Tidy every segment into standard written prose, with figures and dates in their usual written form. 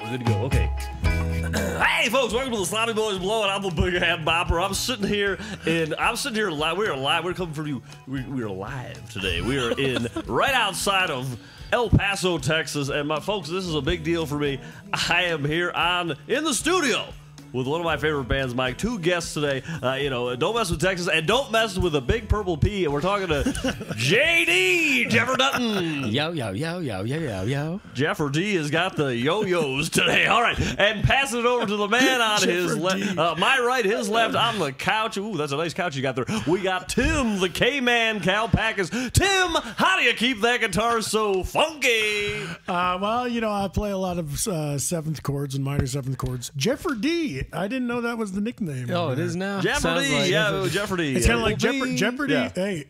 We're good to go. Okay. Hey, folks, welcome to the Sloppy Boys Blowout. I'm the big head bopper. I'm sitting here live. We are live. We're coming from you. We are live today. We are in right outside of El Paso, Texas. And my folks, this is a big deal for me. I am here in the studio with one of my favorite bands, Mike. Two guests today. Don't mess with Texas and don't mess with a big purple P. And we're talking to JD Jeffer Dutton. Yo, yo, yo, yo, yo, yo, yo. Jeffer D has got the yo-yos today. All right, and passing it over to the man on his left, my right, his left, on the couch. Ooh, that's a nice couch you got there. We got Tim, the K-Man Kalpakis. Tim, how do you keep that guitar so funky? Well, I play a lot of seventh chords and minor seventh chords. Jeffer D. I didn't know that was the nickname. Oh, it is now? Jeopardy, Like Jeopardy. It's kind of like Jeopardy. Yeah. Hey,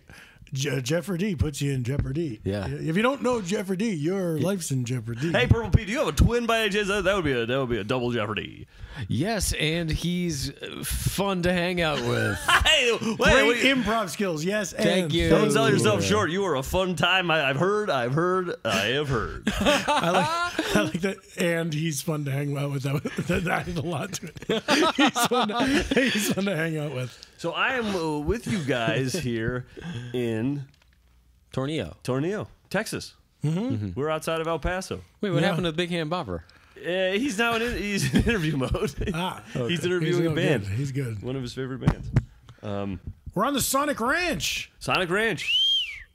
Jeopardy puts you in jeopardy. Yeah. If you don't know Jeopardy, your life's in jeopardy. Hey, Purple P, do you have a twin by any chance? That would be a double Jeopardy. Yes, and he's fun to hang out with. Hey, great improv skills. Yes, Thank you. Don't sell yourself short. You are a fun time. I have heard. I have heard. I like that. And he's fun to hang out with. That added a lot to it. He's fun to hang out with. So I am with you guys here in Tornillo, Texas. We're outside of El Paso. Wait, what happened to the Big Hand Bopper? He's now he's in interview mode. Okay. He's interviewing a band. Good. He's good. One of his favorite bands. We're on the Sonic Ranch. Sonic Ranch.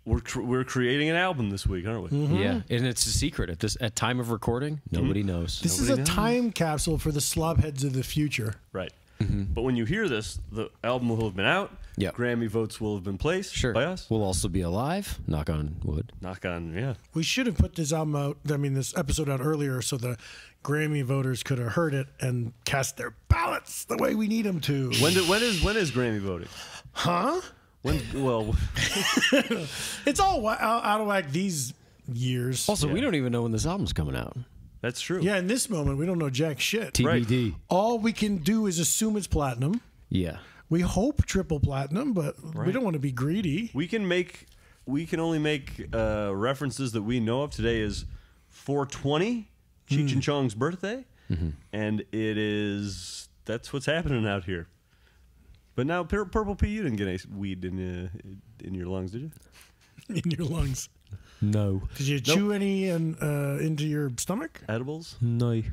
We're creating an album this week, aren't we? Yeah, and it's a secret at time of recording. Nobody knows. This is a time capsule for the slobheads of the future. Right. But when you hear this, the album will have been out. Yep. Grammy votes will have been placed by us. We'll also be alive. Knock on wood. Knock on, yeah. We should have put this album out, this episode out earlier so the Grammy voters could have heard it and cast their ballots the way we need them to. When is Grammy voting? Huh? Well, it's all out of whack these years. Also, we don't even know when this album's coming out. that's true. Yeah, in this moment, we don't know jack shit. TBD. All we can do is assume it's platinum. Yeah. We hope triple platinum, but we don't want to be greedy. We can only make references that we know of. Today is 4/20, Cheech and Chong's birthday, and that's what's happening out here. But now, Purple P, you didn't get any weed in your lungs, did you? In your lungs. No. Did you chew any into your stomach? Edibles? No.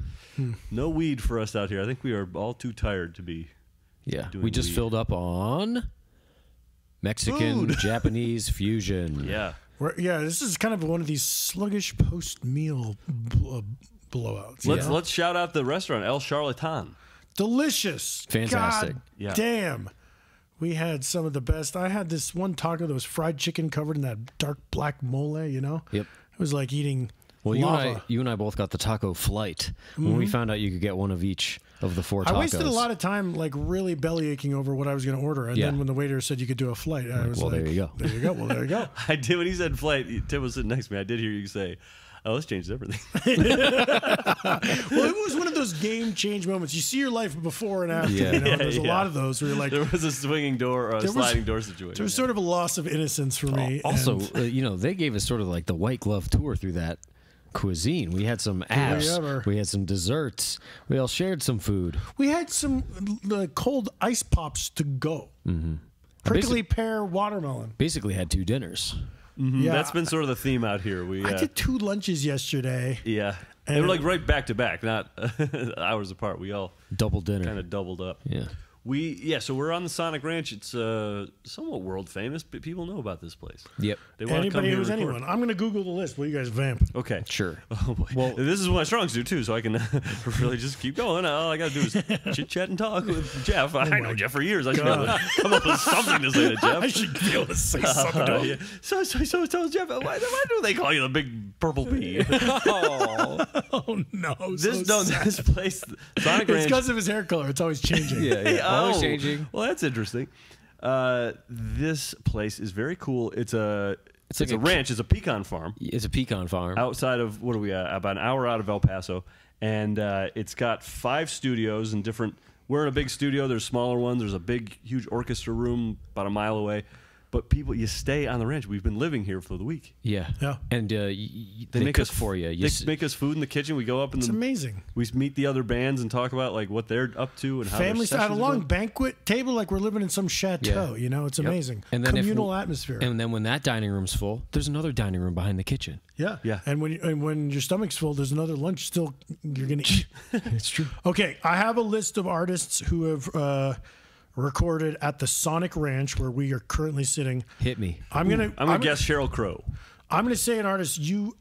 No weed for us out here. I think we are all too tired to be. Yeah, doing we just weed. filled up on Mexican, Japanese fusion. Yeah. This is kind of one of these sluggish post-meal blowouts. Let's shout out the restaurant, El Charlatan. Delicious. Fantastic. God Yeah. damn. We had some of the best. I had this one taco that was fried chicken covered in that dark black mole, Yep. It was like eating Well, lava. you and I both got the taco flight when we found out you could get one of each of the 4 tacos. I wasted a lot of time like really belly aching over what I was going to order, and then when the waiter said you could do a flight, I was well, like, there you go. There you go. Well, there you go. I did when he said flight. Tim was sitting next to me. I did hear you say, "Oh, this changes everything." Well, it was one of those game change moments. You see your life before and after. There's a lot of those where you're like, there was a swinging door or a sliding door situation. There was sort of a loss of innocence for me. Also, they gave us sort of like the white glove tour through that cuisine. We had some apps. We had some desserts. We all shared some food. We had some cold ice pops to go. Prickly pear watermelon. Basically had 2 dinners. Yeah, That's been sort of the theme out here. I did 2 lunches yesterday. Yeah. They were like right back to back, not hours apart. We all Double dinner. kind of doubled up. Yeah. So we're on the Sonic Ranch. It's somewhat world famous, but people know about this place. Yep. They want to come Anybody here who's and record. anyone. I'm going to Google the list while you guys vamp. Okay. Sure. Oh boy. Well, this is what my strong suit too, so I can really just keep going. All I got to do is chit chat and talk with Jeff. I know Jeff for years. I should be able to come up with something to say to Jeff. I should be able to say something to him. So Jeff, why do they call you the big purple pea? Oh, no. This place, Sonic It's Ranch. because of his hair color. It's always changing. Yeah. Always changing. Well, that's interesting. This place is very cool. It's a like a ranch. It's a pecan farm. It's a pecan farm. Outside of, what are we at? About an hour out of El Paso. And it's got 5 studios and different. We're in a big studio. There's smaller ones. There's a big, huge orchestra room about a mile away. but people, you stay on the ranch. We've been living here for the week. Yeah. And They they make cook us for you. They make us food in the kitchen. We go up and It's amazing. we meet the other bands and talk about like what they're up to and how Family their at a sessions are long going. banquet table like we're living in some chateau. You know, it's amazing. And then communal atmosphere. And then when that dining room's full, there's another dining room behind the kitchen. Yeah. Yeah. And when your stomach's full, there's another lunch still you're going to eat. It's true. Okay, I have a list of artists who have recorded at the Sonic Ranch where we are currently sitting. Hit me. I'm gonna guess Sheryl Crow. I'm gonna say an artist. You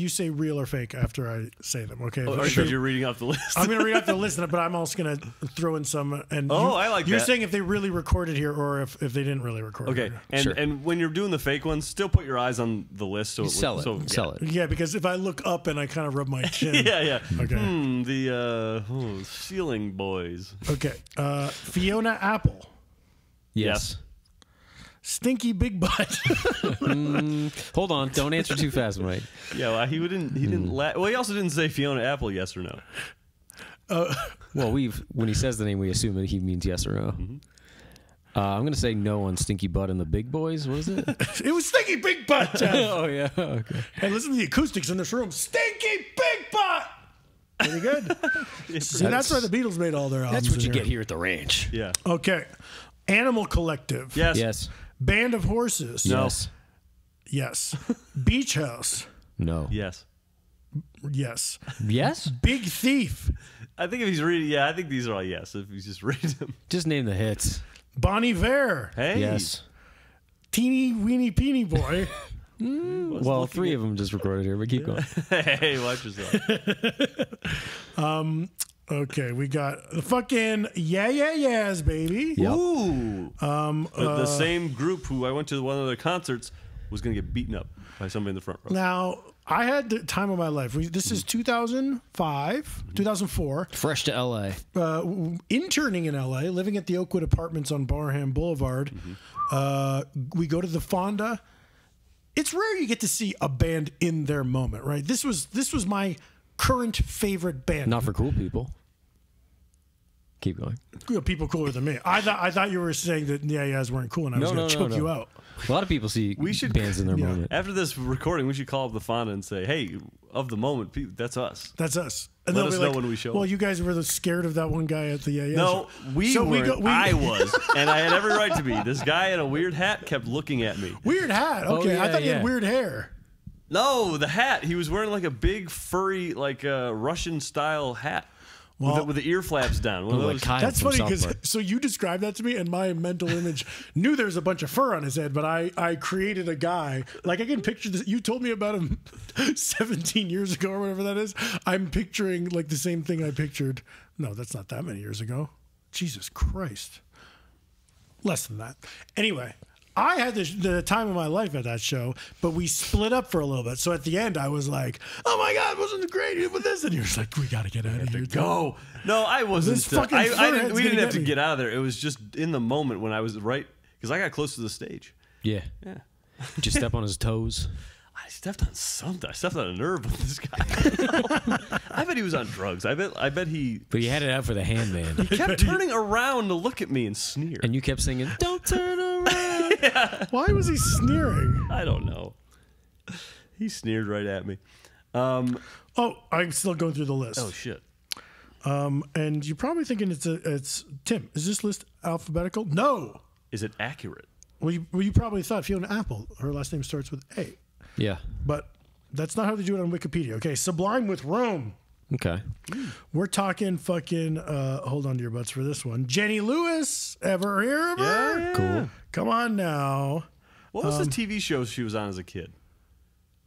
say real or fake after I say them. Okay. Oh, If sure, they- you're reading off the list. I'm gonna read out the list, but I'm also gonna throw in some. And I like You're that. saying if they really recorded here or if they didn't really record. Okay, Here. and Sure. and when you're doing the fake ones, still put your eyes on the list. So Sell it. So, Sell it. Yeah, because if I look up and I kind of rub my chin. Yeah. Okay. The Ceiling Boys. Okay. Fiona Apple, Yes. Stinky Big Butt. Hold on. Don't answer too fast, Mike. Yeah, well, he didn't. Well, he also didn't say Fiona Apple. Yes or no? Well, when he says the name, we assume that he means yes or no. I'm going to say no on Stinky Butt and the Big Boys. What is it? It was Stinky Big Butt. Jeff. Oh, yeah. Okay. Hey, listen to the acoustics in this room. Stinky Big Butt. Pretty good. See, that's why the Beatles made all their albums. That's what in you here. get here at the ranch. Yeah. Okay. Animal Collective. Yes. Yes. Band of Horses. No. Yes. Yes. Beach House. No. Yes. Yes. Yes? Big Thief. I think if he's reading, yeah, I think these are all yes. If he's just reading them. Just name the hits. Bonnie Vare. Hey. Yes. Teeny Weeny Peeny Boy. Well, three of them just recorded here, but keep going. Hey, watch yourself. Okay, we got the fucking Yeah Yeah Yeahs, baby. Yep. Ooh. The same group who I went to one of their concerts was going to get beaten up by somebody in the front row. Now, I had the time of my life. This is 2005, 2004. Fresh to L.A. Interning in LA, living at the Oakwood Apartments on Barham Boulevard. We go to the Fonda. It's rare you get to see a band in their moment, right? This was my current favorite band. Not for cool people. Keep going. People cooler than me. I thought you were saying that Yeah Yeahs weren't cool, and I was going to choke you out. A lot of people see bands in their moment. After this recording, we should call up the Fonda and say, hey, of the moment, that's us. That's us. And Let they'll us be know like, when we show well, up. you guys were scared of that one guy at the Yeah Yeahs. No, we So weren't. I was, and I had every right to be. This guy in a weird hat kept looking at me. Weird hat. Okay, yeah, I thought you yeah. had weird hair. No, the hat. He was wearing like a big, furry, like Russian-style hat with the ear flaps down. One of Like those. Kyle That's from funny South because Park. so you described that to me, and my mental image knew there was a bunch of fur on his head, but I created a guy. Like I can picture this. You told me about him 17 years ago or whatever that is. I'm picturing like the same thing I pictured. No, that's not that many years ago. Jesus Christ. Less than that. Anyway. I had the time of my life at that show, but we split up for a little bit. So at the end, I was like, "Oh my God, wasn't it great with this?" And you're like, "We got to get out of here." Go. No, I wasn't. This fucking I furhead's didn't, we didn't gonna have get to me. get out of there. It was just in the moment when I was right, because I got close to the stage. Yeah. Yeah. Did you step on his toes? I stepped on something. I stepped on a nerve with this guy. I bet he was on drugs. I bet he But you had it out for the handman. kept turning around to look at me and sneer. And you kept singing, "Don't turn around." Why was he sneering? I don't know. He sneered right at me. Oh, I'm still going through the list. Oh shit. And you're probably thinking it's Tim. Is this list alphabetical? No. Is it accurate? Well, you probably thought Fiona Apple. Her last name starts with A, Yeah. but that's not how they do it on Wikipedia. Okay, Sublime with Rome. Okay. We're talking fucking. Hold on to your butts for this one. Jenny Lewis. Ever hear of her? Yeah. Cool. Come on now. What was the TV show she was on as a kid?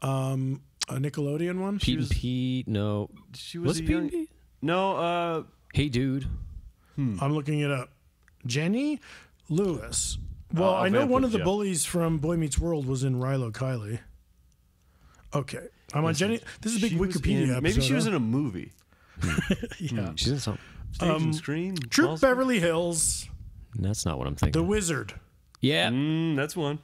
A Nickelodeon one. Pete and Pete. No. She was What's a Pete young. and Pete? No. Hey, dude. I'm looking it up. Jenny Lewis. Well, I know Van one of the Put, yeah. bullies from Boy Meets World was in Rilo Kiley. Okay, I'm on Jenny. This is a big she was Wikipedia in- episode. Maybe she was huh? in a movie. Yeah. She's in something. Stage and screen. Troop small screen. Beverly Hills, That's not what I'm thinking. The Wizard, Yeah. That's one.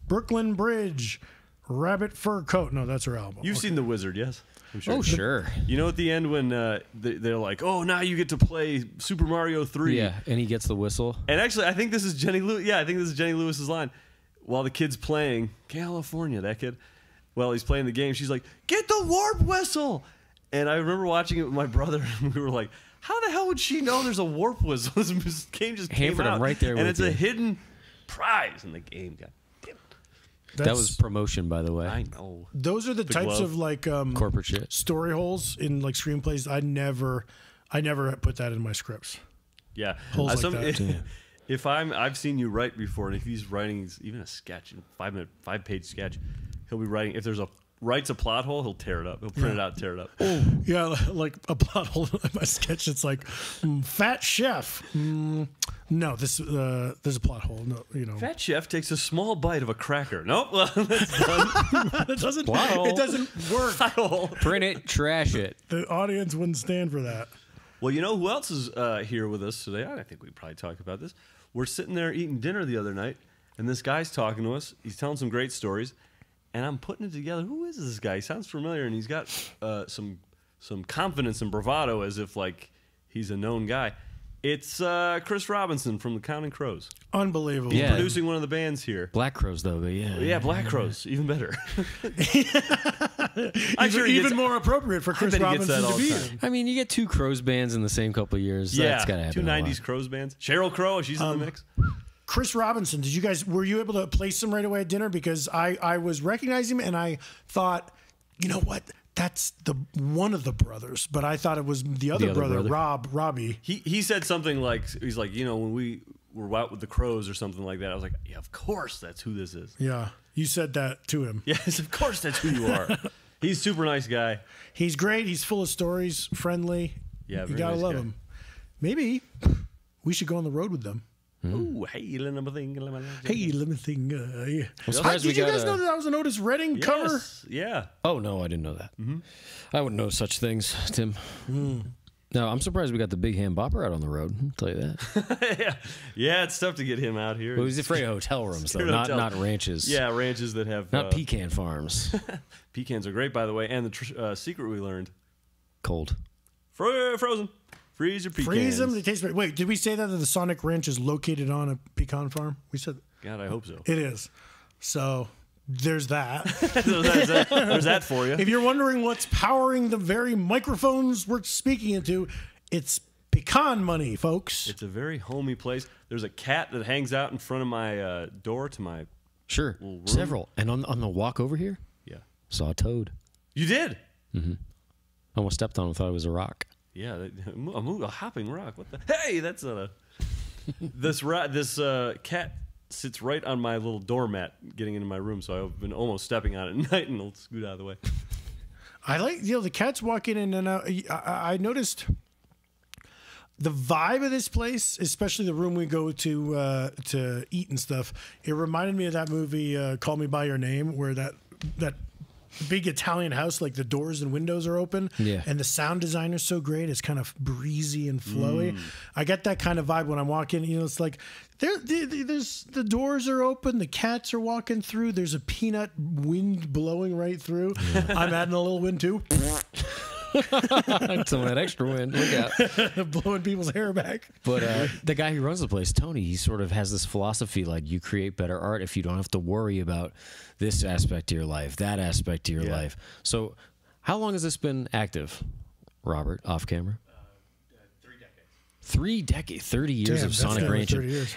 Brooklyn Bridge, Rabbit Fur Coat. No, that's her album. You've seen The Wizard, yes? I'm sure. Oh, sure. You know at the end when they're like, oh, now you get to play Super Mario 3. Yeah, and he gets the whistle. And actually, I think this is Jenny Lewis. Yeah, I think this is Jenny Lewis's line. while the kid's playing, California, that kid, while he's playing the game, she's like, "Get the warp whistle!" And I remember watching it with my brother, and we were like, "How the hell would she know there's a warp whistle?" This game just came Hanford, out, I'm right there and with it's you. a hidden prize in the game. God damn it. That was promotion, by the way. I know. Those are the types glove. of like Corporate shit. story holes in like screenplays. I never put that in my scripts. Yeah. Holes like that. If I've seen you write before, and if he's writing even a sketch, a 5-page sketch, he'll be writing. If there's writes a plot hole, he'll tear it up. He'll print it out, tear it up. Yeah, like a plot hole in my sketch. It's like fat chef. No, there's a plot hole. No, you know, Fat chef takes a small bite of a cracker. Nope, well, that's done. it doesn't. Plot hole. It doesn't work. Plot hole. Print it, trash it. The audience wouldn't stand for that. Well, you know who else is here with us today? I think we probably talked about this. We're sitting there eating dinner the other night, and this guy's talking to us. He's telling some great stories, and I'm putting it together. Who is this guy? He sounds familiar, and he's got some confidence and bravado, as if like he's a known guy. It's Chris Robinson from the Counting Crows. Unbelievable. Yeah. Producing one of the bands here. Black Crows, though, but yeah. Yeah, Black Crows, even better. Even more appropriate for Chris bet he gets Robinson that to all be the time. in. I mean, you get two Crows bands in the same couple of years. Yeah, That's gotta happen. two a lot. 90s Crows bands. Cheryl Crow, she's in the mix. Chris Robinson, were you able to place him right away at dinner? Because I was recognizing him and I thought, you know what? That's one of the brothers, but I thought it was the other brother, Robbie. He said something like, he's like, you know, when we were out with the Crows or something like that, I was like, yeah, of course that's who this is. Yeah, you said that to him. Yes, of course that's who you are. He's a super nice guy. He's great. He's full of stories, friendly. Yeah, you very gotta nice love guy. him. Maybe we should go on the road with them. Ooh, hey, let me think. Hey, let me think. surprised Did we you got guys a- know that was an Otis Redding cover? Yes, yeah. Oh, no, I didn't know that. I wouldn't know such things, Tim. No, I'm surprised we got the Big Hand Bopper out on the road. I'll tell you that. Yeah, it's tough to get him out here. But he's afraid of hotel rooms, though, Scared of not hotel- ranches. Yeah, ranches that have... Not pecan farms. Pecans are great, by the way. And the secret we learned. Cold. Frozen. Freeze your pecans. Freeze them. They taste great. Wait, did we say that the Sonic Ranch is located on a pecan farm? We said God, I hope so. it is. So there's that. There's that for you. If you're wondering what's powering the very microphones we're speaking into, it's pecan money, folks. It's a very homey place. There's a cat that hangs out in front of my door to my... Sure. room. Several. And on the walk over here, Yeah. saw a toad. You did? Almost stepped on him, thought it was a rock. Yeah, a hopping rock. What the? Hey, that's a. This cat sits right on my little doormat, getting into my room. So I've been almost stepping on it at night, and it'll scoot out of the way. I like, the cats walking in and out. I noticed the vibe of this place, especially the room we go to eat and stuff. It reminded me of that movie Call Me by Your Name, where that big Italian house, like the doors and windows are open, and the sound design is so great. It's kind of breezy and flowy. I get that kind of vibe when I'm walking. You know, it's like there's the doors are open, the cats are walking through. There's a peanut wind blowing right through. I'm adding a little wind too, Some of that extra wind. Look out. blowing people's hair back. But the guy who runs the place, Tony, he sort of has this philosophy like you create better art if you don't have to worry about this aspect of your life, that aspect of your life. So how long has this been active, Robert, off camera? 3 decades, 30 years Damn, of that's Sonic nearly Rancher. 30 years.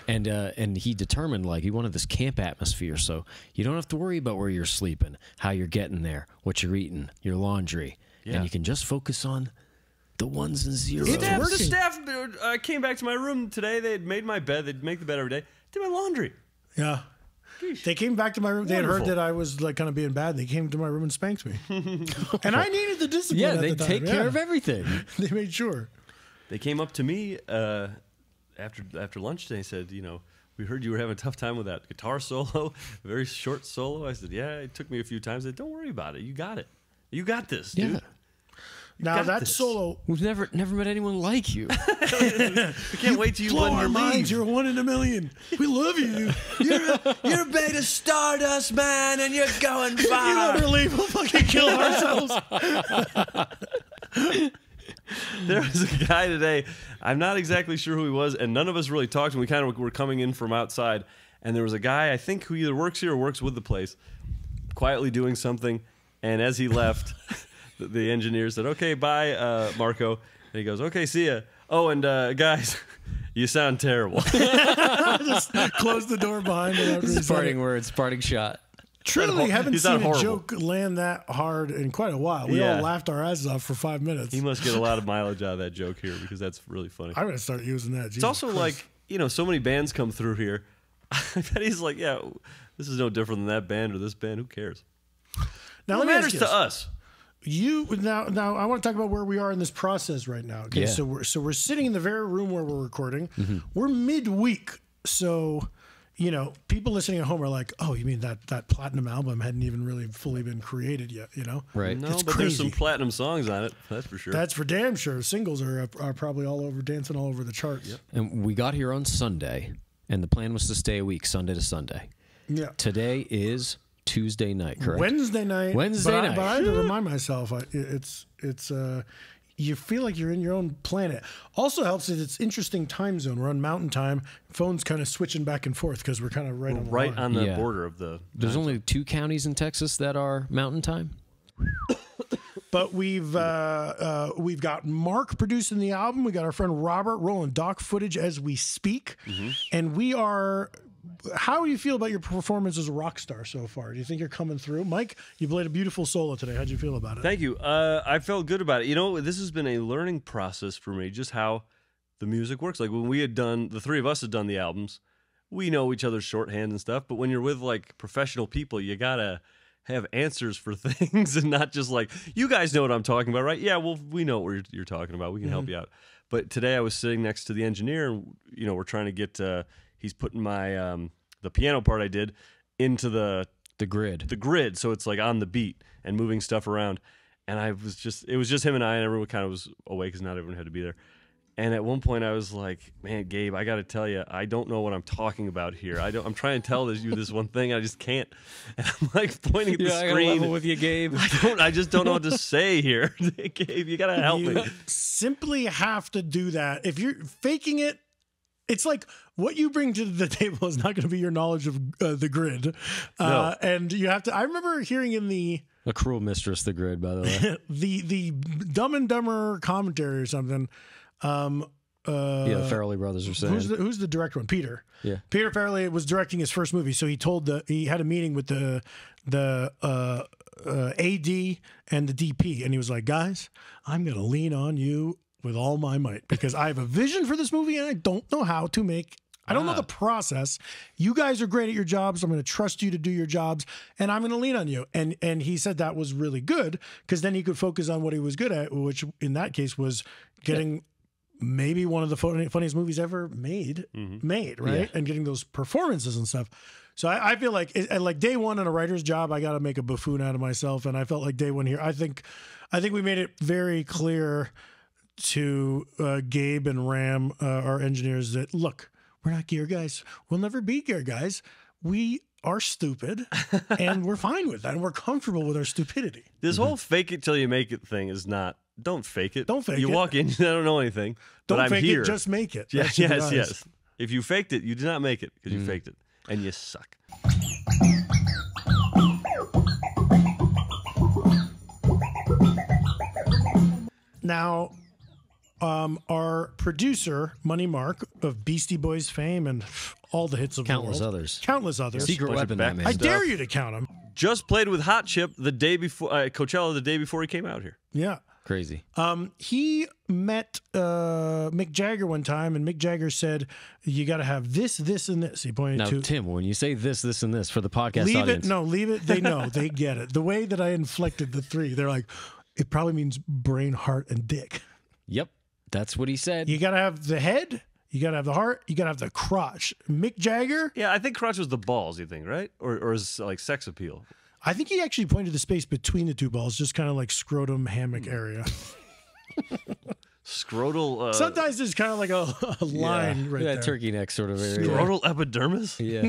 And he determined like he wanted this camp atmosphere, so you don't have to worry about where you're sleeping, how you're getting there, what you're eating, your laundry, and you can just focus on the ones and zeros. The staff came back to my room today. They had made my bed. They'd make the bed every day. Did my laundry. Yeah. They came back to my room. They had heard Wonderful. that I was like kind of being bad. They came to my room and spanked me, and I needed the discipline. Yeah, at they the time. take care of everything. They made sure. They came up to me after lunch today and said, you know, we heard you were having a tough time with that guitar solo, a very short solo. I said, yeah, it took me a few times. They said, don't worry about it. You got it. You got this, dude. Yeah. Now got that this. solo, We've never met anyone like you. I can't wait till you blow blend our your minds. leaves. You're a 1 in a million. We love you. You're a beta stardust, man, and you're going If you ever leave, we'll fucking kill ourselves. There was a guy today. I'm not exactly sure who he was, and none of us really talked to him. We kind of were coming in from outside, and there was a guy I think who either works here or works with the place, quietly doing something. And as he left, the engineer said, "Okay, bye, Marco." And he goes, "Okay, see ya. Oh, and guys, you sound terrible." Just close the door behind him. After he said Parting it. words, parting shot. Truly haven't He's seen not a horrible. joke land that hard in quite a while. We Yeah. all laughed our asses off for 5 minutes. He must get a lot of mileage out of that joke here because that's really funny. I'm going to start using that. It's also like, you know, so many bands come through here. I bet he's like, yeah, this is no different than that band or this band. Who cares? Now, What let me ask matters you to this. us? Now I want to talk about where we are in this process right now. Okay, Yeah. so we're sitting in the very room where we're recording. Mm-hmm. We're midweek, so you know people listening at home are like, "Oh, you mean that platinum album hadn't even really fully been created yet?" You know, Right. No, It's but there's some crazy. platinum songs on it. That's for sure. That's for damn sure. Singles are probably all over, dancing all over the charts. And we got here on Sunday, and the plan was to stay a week, Sunday to Sunday. Yeah. Today is Tuesday night, correct? Wednesday night. Wednesday night. But I had to remind myself, it's you feel like you're in your own planet. Also helps that it's interesting time zone. We're on Mountain Time. Phone's kind of switching back and forth because we're kind of right on the right line. on the Yeah. border of the. There's only 2 counties in Texas that are mountain time. But we've got Mark producing the album. We got our friend Robert rolling doc footage as we speak, and we are. How do you feel about your performance as a rock star so far? Do you think you're coming through, Mike? You played a beautiful solo today. How'd you feel about it? Thank you. I felt good about it. You know, this has been a learning process for me, just how the music works. Like when we had done, the three of us had done the albums, we know each other's shorthand and stuff. But when you're with like professional people, you gotta have answers for things and not just like, you guys know what I'm talking about, right? Yeah, well, we know what you're talking about. We can help you out. But today I was sitting next to the engineer, and you know, we're trying to get. He's putting my the piano part I did into the grid, so it's like on the beat and moving stuff around. And it was just him and I, and everyone kind of was away because not everyone had to be there. And at one point I was like, man, Gabe, I got to tell you, I don't know what I'm talking about here. I'm trying to tell you this one thing, I just can't. And I'm like pointing at the I gotta screen. level with you, Gabe. I just don't know what to say here. Gabe, you got to help me. Simply have to do that. If you're faking it, it's like what you bring to the table is not going to be your knowledge of the grid. No. And you have to, I remember hearing in the A cruel mistress, the grid, by the way. the Dumb and Dumber commentary or something. Yeah, the Farrelly brothers are saying. Who's the director one? Peter. Yeah. Peter Farrelly was directing his first movie, so he had a meeting with the AD and the DP, and he was like, "Guys, I'm going to lean on you with all my might because I have a vision for this movie and I don't know how to make. I don't know the process. You guys are great at your jobs. I'm going to trust you to do your jobs, and I'm going to lean on you." And he said that was really good because then he could focus on what he was good at, which in that case was getting maybe one of the funniest movies ever made, right? Yeah. And getting those performances and stuff. So I feel like like day one in a writer's job, I got to make a buffoon out of myself, and I felt like day one here. I think we made it very clear to Gabe and Ram, our engineers, that look, we're not gear guys. We'll never be gear guys. We are stupid, and we're fine with that, and we're comfortable with our stupidity. This whole fake it till you make it thing is not. Don't fake it. Don't fake you it. walk in, I don't know anything. Don't but I'm fake here. it, just make it. Yeah, That should be yes, ours. yes. If you faked it, you did not make it because you faked it, and you suck. Now, our producer, Money Mark of Beastie Boys fame and all the hits of Countless the world, others. countless others. Secret bunch of weapon, that back- man. I dare you to count them. Just played with Hot Chip the day before Coachella, the day before he came out here. Yeah. Crazy. He met Mick Jagger one time, and Mick Jagger said, "You got to have this, this, and this." He pointed Now, to. Tim, when you say this, this, and this for the podcast Leave audience, it. No, leave it. They know. They get it. The way that I inflected the three, they're like, it probably means brain, heart, and dick. Yep, that's what he said. You got to have the head. You got to have the heart. You got to have the crotch. Mick Jagger. Yeah, I think crotch was the balls. You think, right? Or is like sex appeal? I think he actually pointed the space between the two balls, just kind of like scrotum hammock area. Scrotal. Sometimes there's kind of like a line right that there. turkey neck sort of area. Scrotal epidermis. Yeah,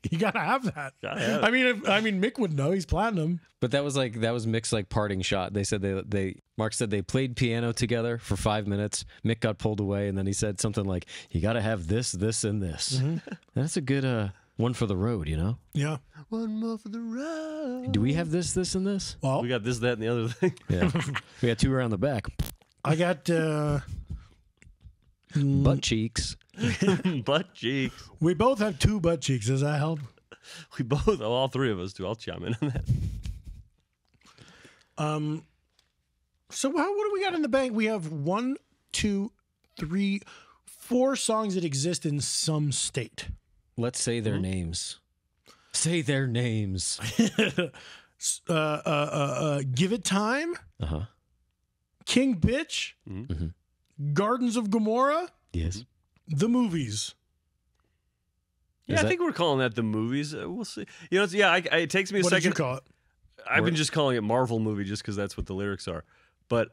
You gotta have that. Gotta have it. I mean, Mick would know. He's platinum. but that was Mick's like parting shot. They said Mark said they played piano together for 5 minutes. Mick got pulled away, and then he said something like, "You got to have this, this, and this." That's a good One for the road, you know? Yeah. One more for the road. Do we have this, and this? Well, We got this, that, and the other thing. Yeah. We got 2 around the back. I got Butt cheeks. Butt cheeks. we both have 2 butt cheeks. Does that help? We both, all 3 of us do. I'll chime in on that. So what do we got in the bank? We have 1, 2, 3, 4 songs that exist in some state. Let's say their names. Say their names. Give It Time, Uh-huh. King Bitch, Gardens of Gomorrah, Yes. The Movies. Yeah, I think we're calling that the movies. We'll see. You know, it takes me a What did second. you call it? I've been just calling it Marvel movie just because that's what the lyrics are. But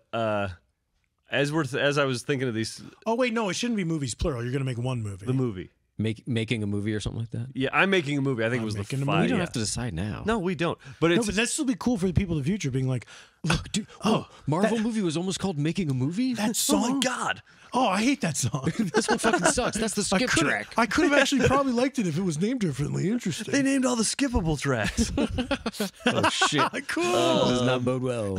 as I was thinking of these, Oh, wait, no, it shouldn't be movies, plural. You're going to make one movie. the movie. Making a movie or something like that? Yeah, I'm making a movie. I think it was the making a 5. movie. We don't yeah. have to decide now. No, we don't. But No, it's but that'd still be cool for the people of the future being like, Look, dude. Oh, Marvel movie was almost called Making a Movie? that oh song. my god. Oh, I hate that song. This one fucking sucks. That's the skip track. I could have actually probably liked it if it was named differently. Interesting. They named all the skippable tracks. Oh, shit. Cool. This does not bode well.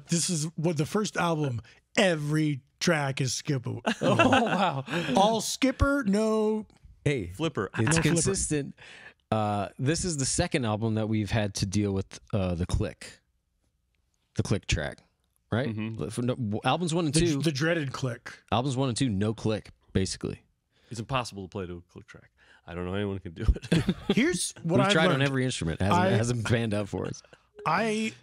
This is what the first album. Every track is skippable. Oh, wow. All skipper, no. Hey, Flipper. it's No flipper. consistent. This is the second album that we've had to deal with the click track, right? For albums 1 and 2, The dreaded click. albums 1 and 2, no click, basically. It's impossible to play to a click track. I don't know anyone can do it. Here's what We've I've tried learned. on every instrument. It hasn't panned out for us. I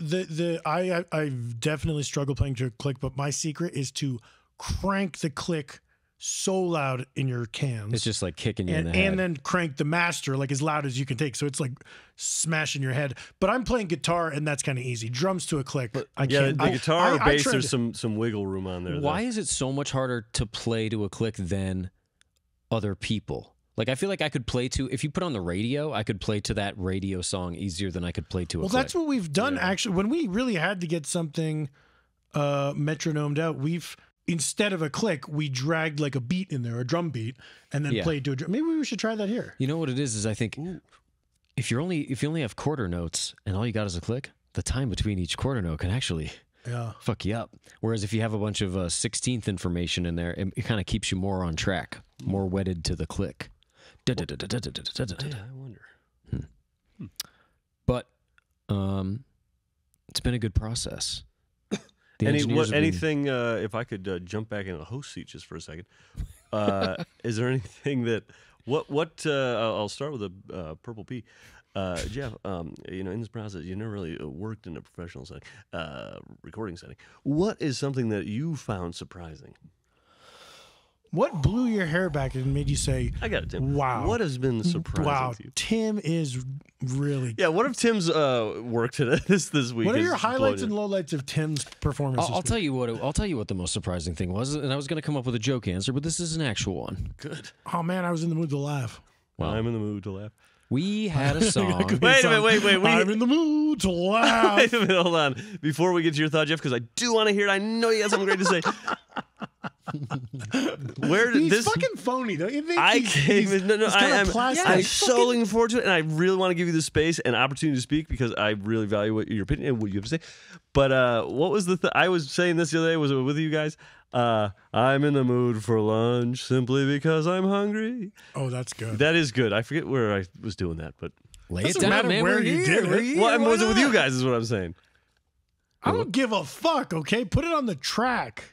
definitely struggle playing to a click, but my secret is to crank the click so loud in your cans. It's just like kicking you in the head. and then crank the master like as loud as you can take. So it's like smashing your head. But I'm playing guitar and that's kind of easy. Drums to a click. I Yeah, can't. the guitar or I bass, tried there's to- some wiggle room on there. Why is it so much harder to play to a click than other people? Like, I feel like I could play to, if you put on the radio, I could play to that radio song easier than I could play to a click. Well, that's what we've done actually. When we really had to get something metronomed out, instead of a click, we dragged like a beat in there, a drum beat, and then played to a drum. Maybe we should try that here. You know what it is I think if you only have quarter notes and all you got is a click, the time between each quarter note can actually fuck you up. Whereas if you have a bunch of 16th information in there, it kind of keeps you more on track, more wedded to the click. Yeah, I wonder. But it's been a good process. The engineers have been- Anything? If I could jump back in the host seat just for a second, is there anything that what? I'll start with a Purple P. Jeff, in this process, you never really worked in a professional setting, recording setting. What is something that you found surprising? What blew your hair back and made you say, I got it, Tim. Wow. What has been surprising wow, to you? Tim is really Yeah, what of Tim's work today this week? What are has your highlights blown and lowlights of Tim's performance? I'll tell you what the most surprising thing was, and I was going to come up with a joke answer, but this is an actual one. Good. Oh man, I was in the mood to laugh. I'm in the mood to laugh. We had a song. Wait a minute, wait. I'm in the mood to laugh. Wait a minute, hold on. Before we get to your thought, Jeff, because I do want to hear it. I know you got something great to say. Where did He's this? fucking phony, don't you think? I He's- came. he's- No, he's kinda I'm plastic. so looking forward to it, and I really want to give you the space and opportunity to speak because I really value what your opinion and what you have to say. But what was I was saying this the other day? Was it with you guys? I'm in the mood for lunch simply because I'm hungry. Oh, that's good. That is good. I forget where I was doing that, but Lay it Doesn't down, matter man. where We're you here. did We're it. here. well, why was it with not? you guys? Is what I'm saying. I don't give a fuck. Okay, put it on the track.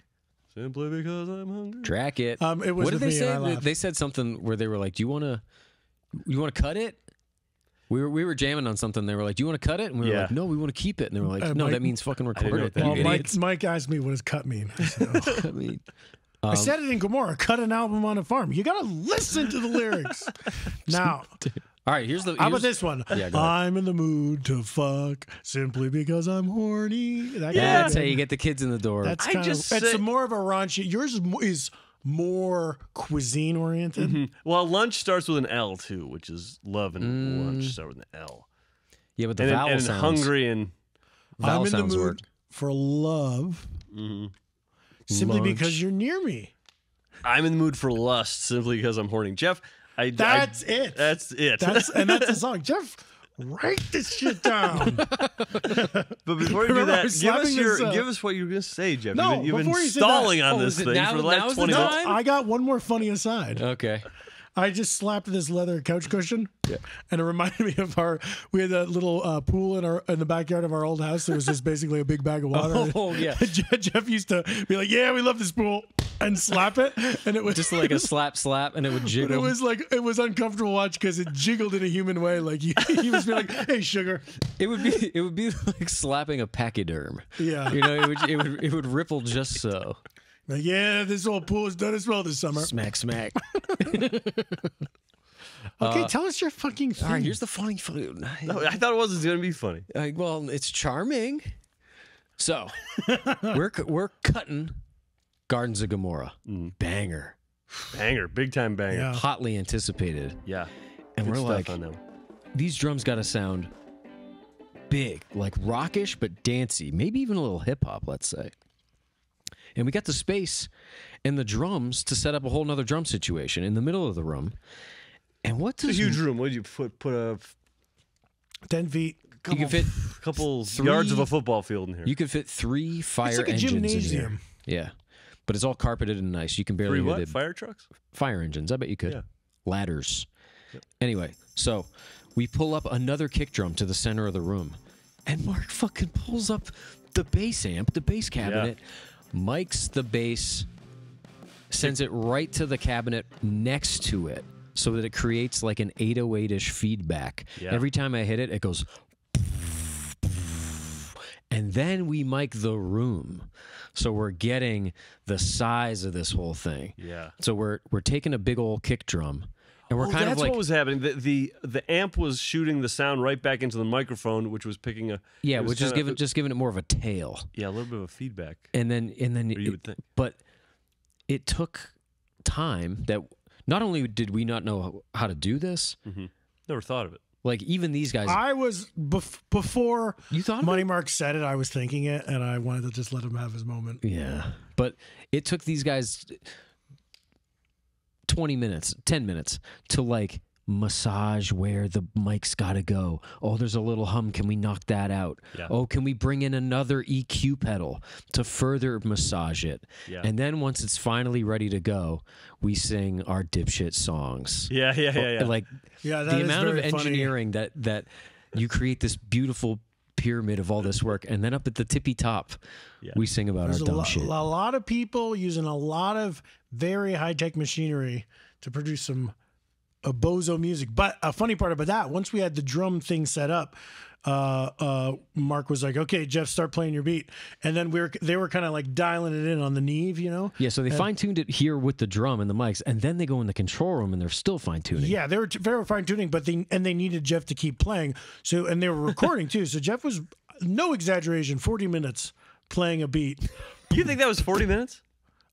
Simply because I'm hungry. Track it. It was what with did they me say? and I laughed. They said something where they were like, "Do you want to cut it?" We were jamming on something. They were like, "Do you want to cut it?" And we were Yeah. like, "No, we want to keep it." And they were like, "No, Mike- that means fucking know record what it." that You means. idiots. Mike asked me what does cut mean. I said, oh. I mean, I said it in Gomorrah. Cut an album on a farm. You gotta listen to the lyrics. Now, all right. Here's the. how about here's- this one? Yeah, go ahead. I'm in the mood to fuck simply because I'm horny. That Yeah. That's how you get the kids in the door. That's I kind just of. It's say- more of a raunchy. Yours is more cuisine oriented. Well, lunch starts with an L too, which is love and lunch start with an L. yeah, but the And, vowel and sounds. hungry and Vowel I'm in the sounds mood work. for love simply Lunch. because you're near me. I'm in the mood for lust simply because I'm horny. Jeff, That's it. That's it. And that's the song. Jeff, write this shit down. But before you do Remember, I that, was give us slapping give us what you were going to say, Jeff. No, you've been before you say stalling that- on Oh, this is it thing now- for the now last is the 20 minutes. time? I got one more funny aside. Okay. I just slapped this leather couch cushion, and it reminded me of we had that little pool in the backyard of our old house. It was just basically a big bag of water. Oh, yeah. Jeff used to be like, "Yeah, we love this pool," and slap it, and it was Just like a slap, and it would But jiggle. it was uncomfortable to watch because it jiggled in a human way. Like he was be like, "Hey, sugar." It would be like slapping a pachyderm. Yeah. You know, it would ripple just so. Like, yeah, this old pool has done us well this summer. Smack, smack. Okay, tell us your fucking thing. All right, here's the funny food. No, I thought it wasn't going to be funny. Well, it's charming. So we're cutting Gardens of Gomorrah. Banger. Banger. Big time banger. Yeah. Hotly anticipated. Yeah. And Good we're stuff like, on them. these drums got to sound big, like rockish, but dancey, maybe even a little hip hop, let's say. And we got the space and the drums to set up a whole nother drum situation in the middle of the room. And what does It's a huge room. What did you put a 10 feet. you can fit? couple Three- yards of a football field in here? You could fit 3 fire It's like a engines in here. gymnasium. Yeah, but it's all carpeted and nice. You can barely Three hear what? the Fire trucks? fire engines. I bet you could. Yeah. Ladders. Anyway, so we pull up another kick drum to the center of the room, and Mark fucking pulls up the bass amp, the bass cabinet, mics the bass, sends it right to the cabinet next to it so that it creates like an 808-ish feedback. Yeah. Every time I hit it, it goes... And then we mic the room. So we're getting the size of this whole thing. Yeah. So we're taking a big old kick drum, and we're kind that's of like, what was happening. The amp was shooting the sound right back into the microphone, which was picking a yeah, it was which is kinda- giving it more of a tail. a little bit of a feedback. And then you would think. but it took time that not only did we not know how to do this, Never thought of it. like even these guys. I was before You thought of Money it? Mark said it. I was thinking it, and I wanted to just let him have his moment. Yeah, but it took these guys 20 minutes, 10 minutes to like massage where the mic's got to go. Oh, there's a little hum. Can we knock that out? Yeah. Oh, can we bring in another EQ pedal to further massage it? Yeah. And then once it's finally ready to go, we sing our dipshit songs. Yeah. Like Yeah, that the is amount of very funny. engineering that you create this beautiful pyramid of all this work, and then up at the tippy top, we sing about There's our dumb shit. a lot of people using a lot of very high-tech machinery to produce some bozo music. But a funny part about that, once we had the drum thing set up, Mark was like, "Okay, Jeff, start playing your beat," and then they were kind of like dialing it in on the Neve, you know. Yeah, so they fine-tuned it here with the drum and the mics, and then they go in the control room and they're still fine-tuning. Yeah, they were fine tuning, but they needed Jeff to keep playing. So and they were recording too. So Jeff was, no exaggeration, 40 minutes playing a beat. You think that was 40 minutes?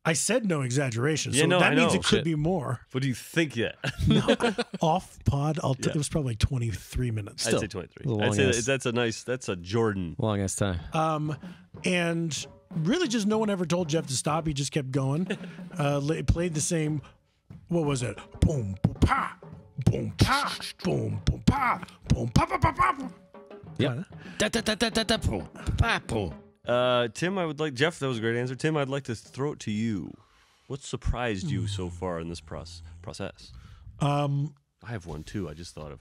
I said no exaggeration. Yeah, So no, that I means know. it could Shit. be more. What do you think yet? Off pod, it was probably like 23 minutes. I'd say 23. a long I'd say ass- that's a Jordan. Long ass time. And really just no one ever told Jeff to stop. He just kept going. Played the same, what was it? Boom, boom, pa, boom, pa, boom, boom, pa, boom, pa, pa, pa, pa. Yep. Boom, pa, boom. Tim, Jeff, that was a great answer. Tim, I'd like to throw it to you. What surprised you so far in this process? I have one too. I just thought of.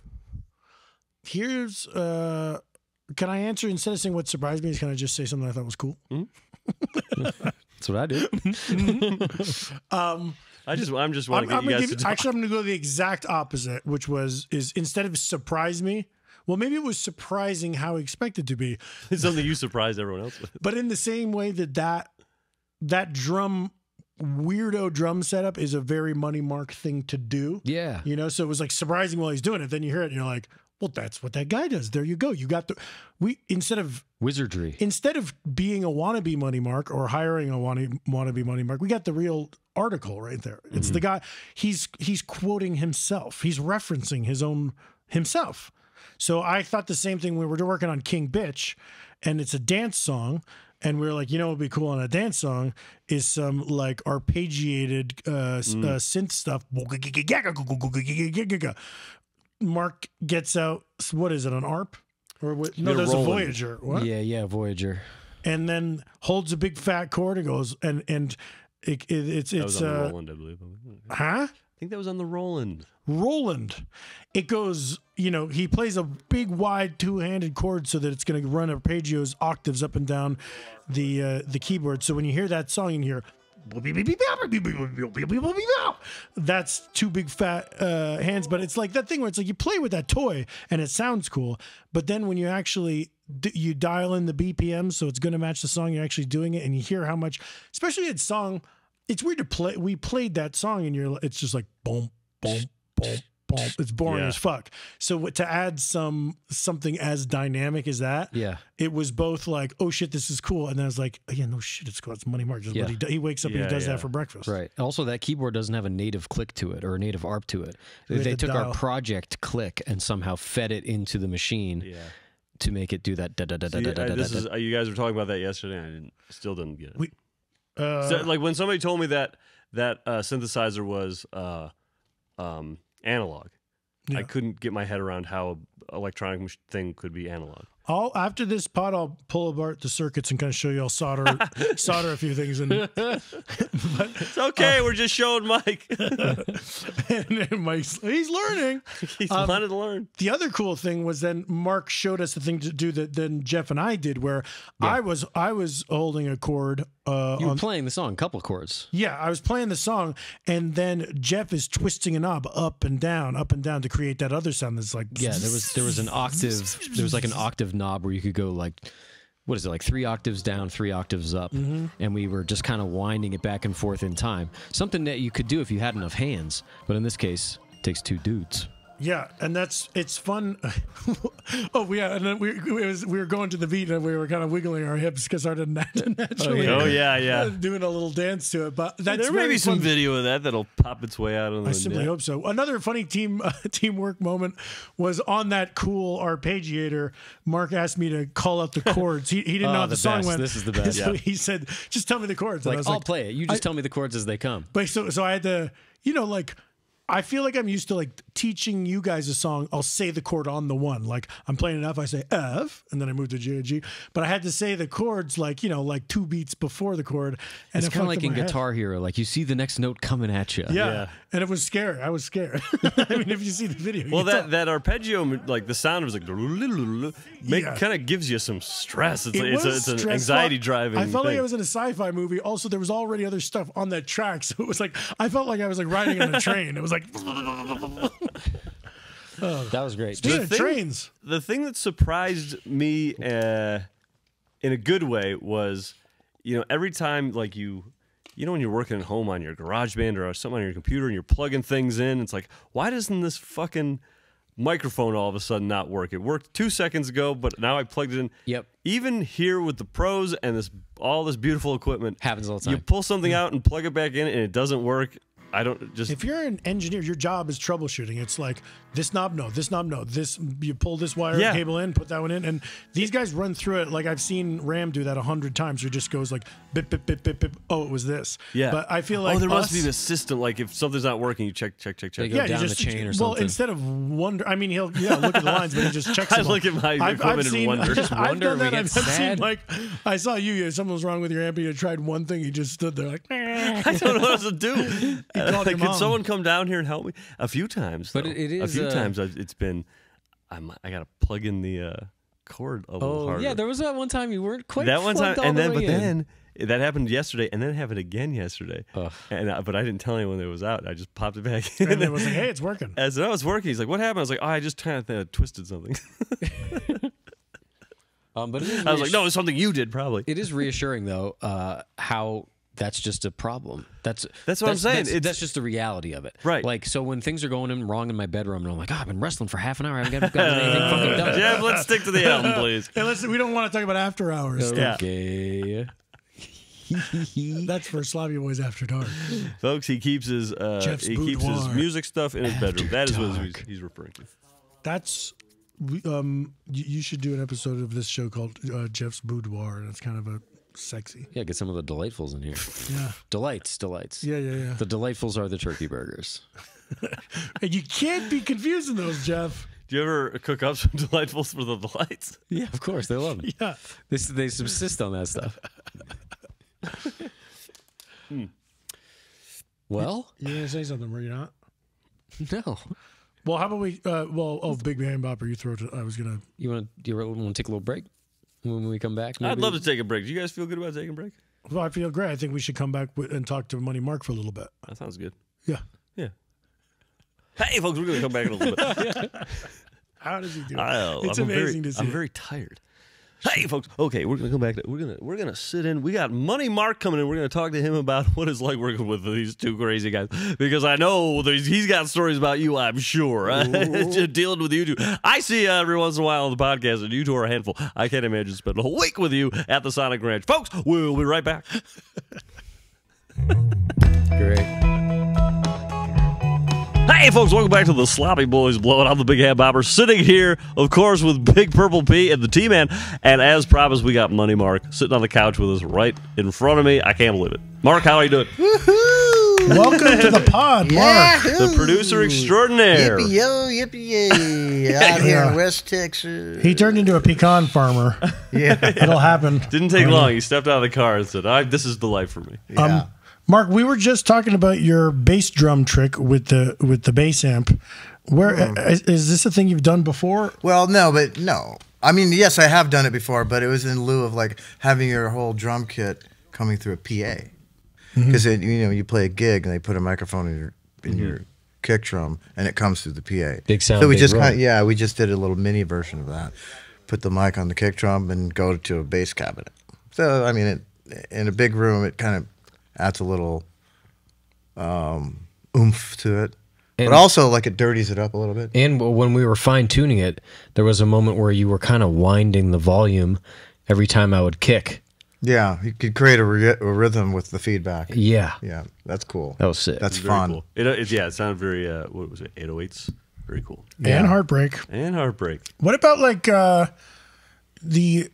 Here's, can I answer, instead of saying what surprised me, can I just say something I thought was cool? That's what I do. I'm just wanting to get you guys to talk. Actually, I'm going to go the exact opposite, which is instead of surprise me, well, maybe it was surprising how expected to be. It's something you surprised everyone else with. But in the same way that weirdo drum setup is a very Money Mark thing to do. Yeah. You know, so it was like surprising while he's doing it. Then you hear it and you're like, well, that's what that guy does. There you go. You got instead of Wizardry. being a wannabe Money Mark or hiring a wannabe Money Mark, we got the real article right there. It's the guy, he's quoting himself. He's referencing himself. So I thought the same thing when we were working on King Bitch, and it's a dance song. And we were like, you know what would be cool on a dance song is some like arpeggiated synth stuff. Mark gets out, what is it, an ARP? Or what? No, there's a Voyager. What? Yeah, Voyager. And then holds a big fat chord and goes, and it's that was on the Roland, I believe. Huh? I think that was on the Roland. Roland. It goes, you know, he plays a big wide two-handed chord so that it's going to run arpeggios octaves up and down the keyboard. So when you hear that song, you hear that's two big fat hands. But it's like that thing where it's like you play with that toy and it sounds cool, but then when you actually you dial in the BPM so it's going to match the song, you're actually doing it, and you hear how much, especially that song. It's weird to play. We played that song, and it's just like boom, boom, boom, boom. It's boring as fuck. So to add something as dynamic as that, it was both like, oh shit, this is cool, and then I was like, oh, yeah, no shit, it's cool. It's Money Mark. Just what he wakes up and he does that for breakfast. Right. Also, that keyboard doesn't have a native click to it or a native ARP to it. They took our project click and somehow fed it into the machine. To make it do that. You guys were talking about that yesterday. I still didn't get it. So, like when somebody told me that synthesizer was analog, I couldn't get my head around how an electronic thing could be analog. After this pod, I'll pull apart the circuits and kind of show you. I'll solder a few things. But it's okay. We're just showing Mike. and Mike's he's learning. He's wanted to learn. The other cool thing was then Mark showed us the thing to do that then Jeff and I did, where I was holding a chord. You were playing the song, a couple of chords. Yeah, I was playing the song, and then Jeff is twisting a knob up and down to create that other sound that's like. Yeah, there was an octave. There was like an octave knob where you could go like, what is it, like 3 octaves down, 3 octaves up, and we were just kind of winding it back and forth in time. Something that you could do if you had enough hands, but in this case, it takes 2 dudes. Yeah, and it's fun. Oh yeah, and then we were going to the beat and we were kind of wiggling our hips because our naturally. Oh yeah, doing a little dance to it. But that's there may be some video of that'll pop its way out on the. I simply hope so. Another funny teamwork moment was on that cool arpeggiator. Mark asked me to call out the chords. He didn't know how the song went. This is the best. So he said, "Just tell me the chords." Like, I'll play it. You just tell me the chords as they come. But so I had to, like. I feel like I'm used to like teaching you guys a song. I'll say the chord on the one. Like I'm playing an F, I say F, and then I move to G and G. But I had to say the chords like, like 2 beats before the chord. And it's kind of like in Guitar Hero. Like you see the next note coming at you. Yeah. And it was scary. I was scared. I mean, if you see the video. Well, that arpeggio, like the sound was like, kind of gives you some stress. It's an anxiety driving. I felt like I was in a sci-fi movie. Also, there was already other stuff on that track. So it was like, I felt like I was like riding on a train. It was like. That was great. Trains. The thing that surprised me in a good way was, every time like when you're working at home on your GarageBand or something on your computer and you're plugging things in, it's like, why doesn't this fucking microphone all of a sudden not work? It worked 2 seconds ago, but now I plugged it in. Yep. Even here with the pros and all this beautiful equipment, happens all the time. You pull something out and plug it back in and it doesn't work. I don't just. If you're an engineer, your job is troubleshooting. It's like this knob, no, this knob, no. This you pull this wire cable in, put that one in, and these guys run through it. Like I've seen Ram do that 100 times. Where it just goes like bip bip bip bip bip. Oh, it was this. Yeah. But I feel like there must be this system. Like if something's not working, you check. They go down the chain or something. Well, instead of wonder, I mean he'll look at the lines, but he just checks. I look at my equipment and wonder. I've done that. I've seen like I saw you. Something was wrong with your amp. You tried one thing. You just stood there like. I don't know what else to do. Could someone come down here and help me? A few times, but it is a few times. It's been. I got to plug in the cord a little harder. Yeah, there was that one time you weren't quite. That one time, and then that happened yesterday, and then it happened again yesterday. But I didn't tell anyone it was out. I just popped it back in. And it was like, hey, it's working. I said, oh, it's working. He's like, what happened? I was like, oh, I just kind of twisted something. But I was like, no, it's something you did probably. It is reassuring though how. That's just a problem. That's what I'm saying. That's just the reality of it. Right. Like, so when things are going wrong in my bedroom, and I'm like, I've been wrestling for half an hour. I haven't gotten anything fucking done. Jeff, let's stick to the album, please. Hey, we don't want to talk about after hours. Okay. That's for Sloppy Boys After Dark. Folks, he keeps his his music stuff in his bedroom. That is what he's referring to. That's You should do an episode of this show called Jeff's Boudoir, and it's kind of a sexy. Yeah, get some of the delightfuls in here. Yeah. Delights. Yeah. The delightfuls are the turkey burgers. And you can't be confusing those, Jeff. Do you ever cook up some delightfuls for the delights? Yeah, of course. They love them. Yeah. They subsist on that stuff. Well? You're going to say something, were you not? No. Well, how about we, Big Man Bopper, you throw it, I was going to. You want to take a little break when we come back? Maybe? I'd love to take a break. Do you guys feel good about taking a break? Well, I feel great. I think we should come back and talk to Money Mark for a little bit. That sounds good. Yeah. Yeah. Hey, folks, we're going to come back in a little bit. How does he do it? It's amazing to see. I'm very tired. Hey, folks. Okay, we're gonna come back. We're gonna sit in. We got Money Mark coming in. We're gonna talk to him about what it's like working with these two crazy guys, because I know he's got stories about you. I'm sure dealing with you two. I see every once in a while on the podcast, and you two are a handful. I can't imagine spending a whole week with you at the Sonic Ranch, folks. We'll be right back. Great. Hey, folks, welcome back to the Sloppy Boys Blowout. I'm the Big Head Bopper, sitting here, of course, with Big Purple P and the T-Man. And as promised, we got Money Mark sitting on the couch with us right in front of me. I can't believe it. Mark, how are you doing? Woohoo! Welcome to the pod, Mark. The producer extraordinaire. Yippee-yo, yippee-yay. Out here in West Texas. He turned into a pecan farmer. Yeah. It'll happen. Didn't take long. He stepped out of the car and said, this is the life for me. Yeah. Mark, we were just talking about your bass drum trick with the bass amp. Where is this a thing you've done before? Well, no. I mean, yes, I have done it before, but it was in lieu of like having your whole drum kit coming through a PA. Because you play a gig and they put a microphone in your kick drum and it comes through the PA. Big sound. So we big just roll. we just did a little mini version of that. Put the mic on the kick drum and go to a bass cabinet. So I mean, in a big room, it kind of adds a little oomph to it. But also, like, it dirties it up a little bit. And when we were fine-tuning it, there was a moment where you were kind of winding the volume every time I would kick. Yeah, you could create a rhythm with the feedback. Yeah. Yeah, that's cool. That was sick. That's Very fun. cool. It sounded very, what was it, 808s? Very cool. And Heartbreak. And Heartbreak. What about like we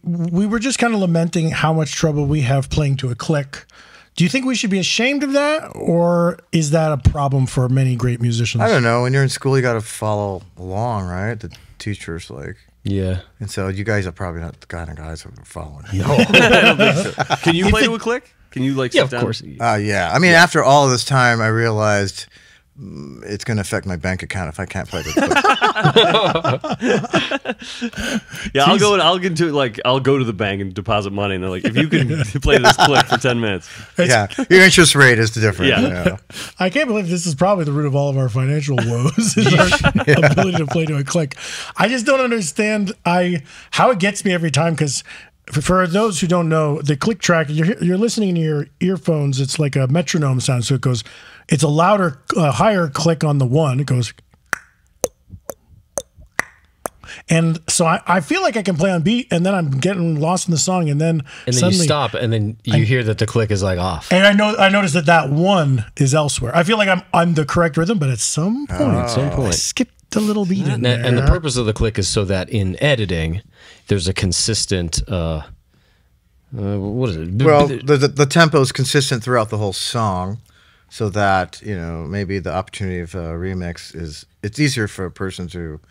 were just kind of lamenting how much trouble we have playing to a click. Do you think we should be ashamed of that, or is that a problem for many great musicians? I don't know. When you're in school, you got to follow along, right? The teacher's like. Yeah. And so you guys are probably not the kind of guys who are following. No. I don't think so. Can you play to a click? Can you like Yeah, sit of down? course. Yeah. I mean, after all of this time, I realized it's going to affect my bank account if I can't play this. Yeah, I'll go to the bank and deposit money, and they're like, if you can play this click for 10 minutes. Yeah, your interest rate is different. Yeah. You know? I can't believe this is probably the root of all of our financial woes, is our ability to play to a click. I just don't understand how it gets me every time, because for those who don't know, the click track, you're listening to your earphones, it's like a metronome sound, so it's a louder, higher click on the one. It goes. And so I feel like I can play on beat, and then I'm getting lost in the song, and then suddenly you stop, and then you hear that the click is like off. And I noticed that one is elsewhere. I feel like I'm the correct rhythm, but at some point, I skipped a little beat in there. And the purpose of the click is so that in editing, there's a consistent. What is it? Well, the tempo is consistent throughout the whole song, so that maybe the opportunity of a remix it's easier for a person to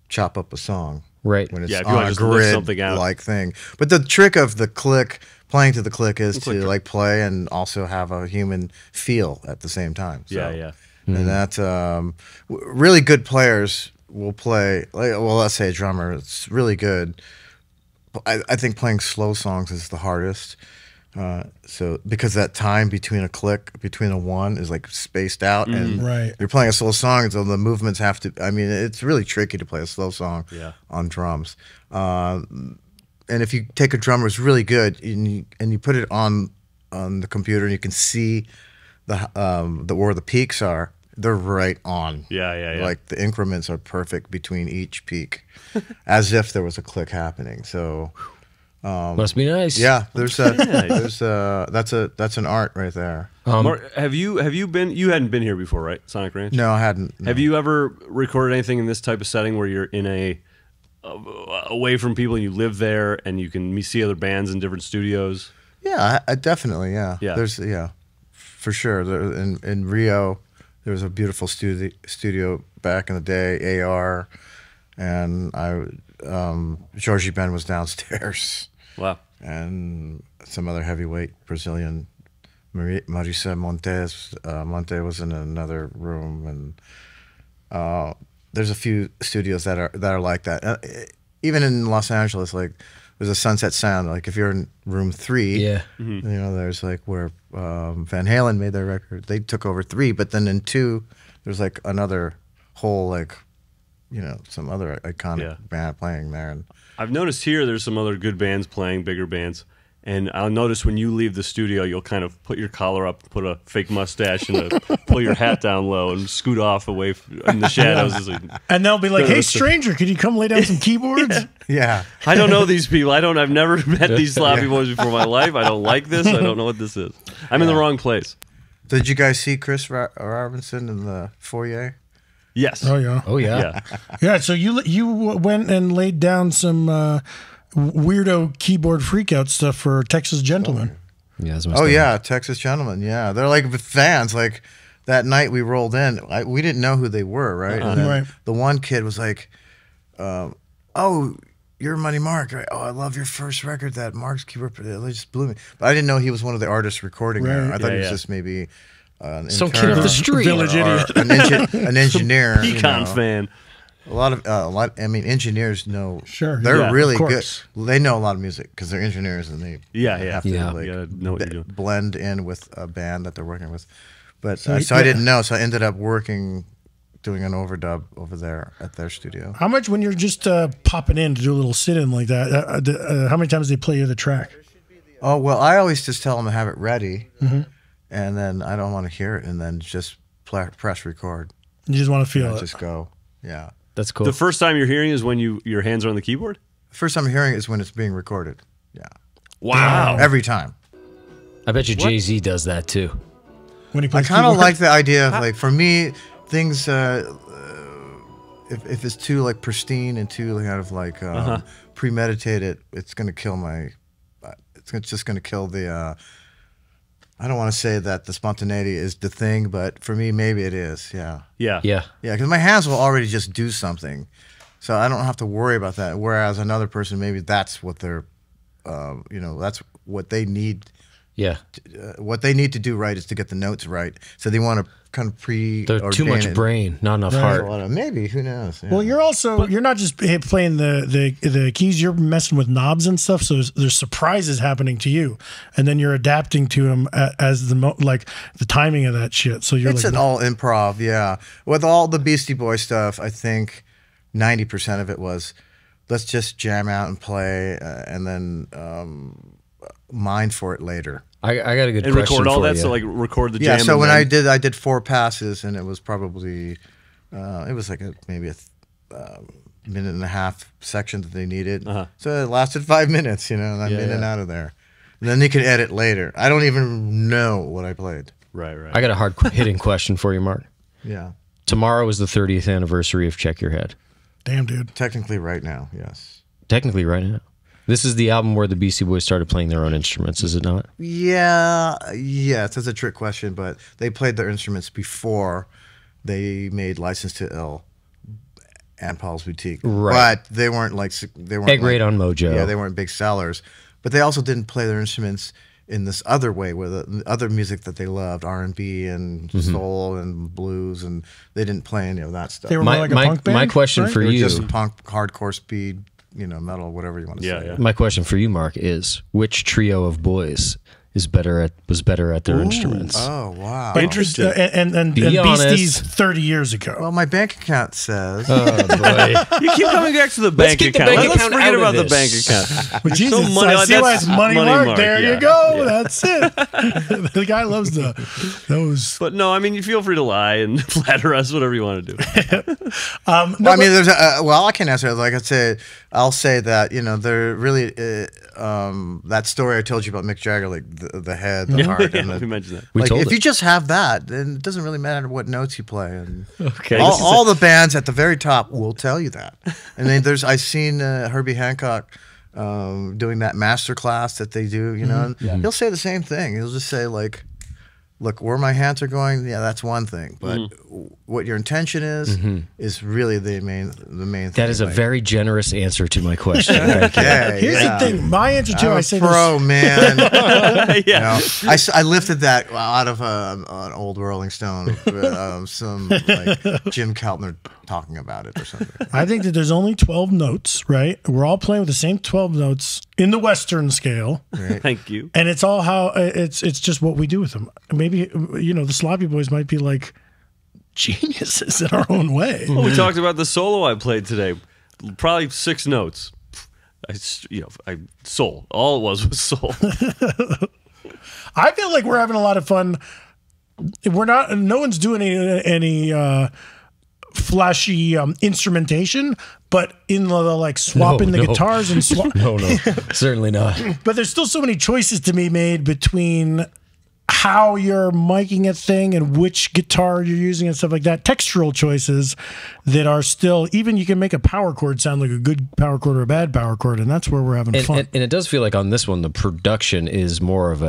chop up a song, right? When it's if you on want a to just lift something grid out. like thing. But the trick of the click, playing to the click, is to like play and also have a human feel at the same time. So, Yeah. And that's really good players will play. Let's say a drummer, it's really good. I think playing slow songs is the hardest. So because that time between a click, between a one, is like spaced out, and you're playing a slow song, so the movements have to. I mean, it's really tricky to play a slow song on drums. And if you take a drummer who's really good and you put it on the computer, and you can see where the peaks are, they're right on. Yeah. Like the increments are perfect between each peak, as if there was a click happening. So. Must be nice. Yeah, that's an art right there. Mark, have you been? You hadn't been here before, right? Sonic Ranch. No, I hadn't. No. Have you ever recorded anything in this type of setting where you're in a away from people and you live there and you can see other bands in different studios? Yeah, I definitely. Yeah. Yeah. There's for sure. In Rio, there was a beautiful studio back in the day. AR, and Georgie Ben was downstairs. Wow. And some other heavyweight Brazilian, Marisa Monte was in another room, and there's a few studios that are like that. Even in Los Angeles, like there's a Sunset Sound. Like if you're in room 3, Yeah. you know, there's like where Van Halen made their record. They took over 3, but then in 2, there's like another whole like, you know, some other iconic band playing there. And I've noticed here there's some other good bands playing, bigger bands. And I'll notice when you leave the studio, you'll kind of put your collar up, put a fake mustache, and pull your hat down low and scoot off away in the shadows. And they'll be like, "Hey, stranger, could you come lay down some keyboards?" yeah. I don't know these people. I've never met these Sloppy Boys before in my life. I don't like this. I don't know what this is. I'm in the wrong place. Did you guys see Chris Robinson in the foyer? Yes. Oh yeah. Oh yeah. Yeah. So you went and laid down some weirdo keyboard freakout stuff for Texas Gentlemen. Yeah. That's Oh yeah, Texas Gentlemen. Yeah, they're like fans. Like that night we rolled in, we didn't know who they were, right? And then Right. the one kid was like, "Oh, you're Money Mark. Right? Oh, I love your first record, that Mark's keyboard. It just blew me." But I didn't know he was one of the artists recording there. Right. I thought Yeah, he was yeah. just maybe some kid off the street. Village idiot. an engineer. you Econ know. fan. A lot. I mean, engineers know. Sure. They're Yeah, really of good. course. They know a lot of music because they're engineers and they Yeah. have to Yeah. like You gotta know what you're doing. blend in with a band that they're working with. But so yeah. I didn't know. So I ended up doing an overdub over there at their studio. How much when you're just popping in to do a little sit-in like that? How many times do they play you the track? Oh well, I always just tell them to have it ready, and then I don't want to hear it, and then just press record. You just want to feel And it. just go. Yeah. That's cool. The first time you're hearing is when your hands are on the keyboard? First time I'm hearing it is when it's being recorded. Yeah. Wow. Every time. I bet you Jay-Z does that too. When he I plays kind of keyboard. like the idea of like for me things if it's too like pristine and too kind of like premeditated, it's gonna kill my. It's just gonna kill the. I don't want to say that the spontaneity is the thing, but for me maybe it is. Yeah. Yeah. Yeah. Yeah, because my hands will already just do something, so I don't have to worry about that. Whereas another person, maybe that's what they're, that's what they need. Yeah. What they need to do right is to get the notes right. So they want to kind of There's too much brain, not enough heart. Maybe, who knows? Yeah. Well, you're not just playing the keys. You're messing with knobs and stuff. So there's surprises happening to you, and then you're adapting to them as the timing of that shit. So it's an all improv, yeah. With all the Beastie Boys stuff, I think 90% of it was let's just jam out and play, and then mind for it later. I got a good And question record all for that, you. so like record the jam. Yeah, so and when then- I did 4 passes, and it was probably it was like maybe a minute and a half section that they needed. So it lasted 5 minutes, and I'm in and out of there. And then you can edit later. I don't even know what I played. Right. I got a hard hitting question for you, Mark. Yeah, Tomorrow is the 30th anniversary of Check Your Head. damn, dude. technically right now, yes. Technically, right now. This is the album where the Beastie Boys started playing their own instruments, is it not? Yeah, yes, that's a trick question, but they played their instruments before they made License to Ill and Paul's Boutique. Right. But they weren't Egg Raid on Mojo. Yeah, they weren't big sellers. But they also didn't play their instruments in this other way, with the other music that they loved, R&B and soul and blues, and they didn't play any of that stuff. They were more like a punk band. My question right? for They were you, just punk, hardcore speed, metal, whatever you want to say. Yeah. my question for you, Mark, is which trio of boys was better at their instruments? Oh, wow. Interesting. And Be Beasties honest. 30 years ago. Well, my bank account says... Oh boy. You keep coming back to the bank get the account. bank Let's account forget out of about the this. bank account. But Jesus, So money- I see why it's that's Money Money Mark. Mark, There yeah. you go. Yeah. That's it. The guy loves those. But no, I mean, you feel free to lie and flatter us, whatever you want to do. I mean, there's I can't answer it. Like I said, I'll say that they're really that story I told you about Mick Jagger, like the head, the heart, and we mentioned that. We like told if it. you just have that, then it doesn't really matter what notes you play. And Okay. all the bands at the very top will tell you that. And then I've seen Herbie Hancock doing that master class that they do, and he'll say the same thing. He'll just say like, look, where my hands are going, yeah, that's one thing, but what your intention is really the main thing. That is a very generous answer to my question. Okay, Here's the thing. My answer to I say pro this. man. Yeah. I lifted that out of an old Rolling Stone, some like Jim Keltner talking about it or something. I think that there's only 12 notes, right? We're all playing with the same 12 notes in the Western scale, Thank you. and it's all how it's just what we do with them. Maybe the Sloppy Boys might be like geniuses in our own way. Well, we talked about the solo I played today. Probably 6 notes. I soul. All it was soul. I feel like we're having a lot of fun. We're not. No one's doing any flashy instrumentation, but in the like swapping the guitars and swap. No, certainly not. But there's still so many choices to be made between how you're miking a thing and which guitar you're using and stuff like that. Textural choices that are still, even you can make a power chord sound like a good power chord or a bad power chord, and that's where we're having fun. And it does feel like on this one, the production is more of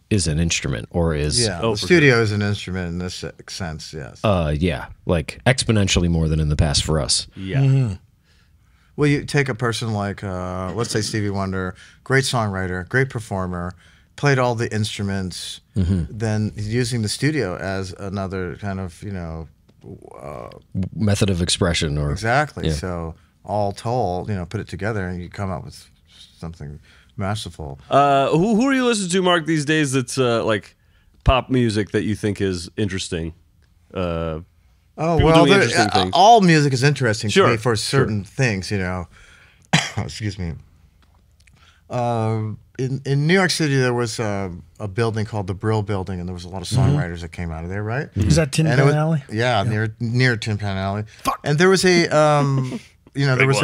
is an instrument or is The studio is an instrument in this sense, yes. like exponentially more than in the past for us. Yeah. Well, you take a person like, let's say Stevie Wonder, great songwriter, great performer, played all the instruments, then he's using the studio as another kind of, Method of expression or exactly. Yeah. So all told, put it together and you come up with something masterful. Who are you listening to, Mark, these days that's like pop music that you think is interesting? Oh, people well, doing interesting things. all music is interesting to Sure, me for certain things, Excuse me. In New York City, there was a building called the Brill Building, and there was a lot of songwriters that came out of there, right? Is that Tin And Pan it was, Alley? Yeah, near Tin Pan Alley. And there was a, there was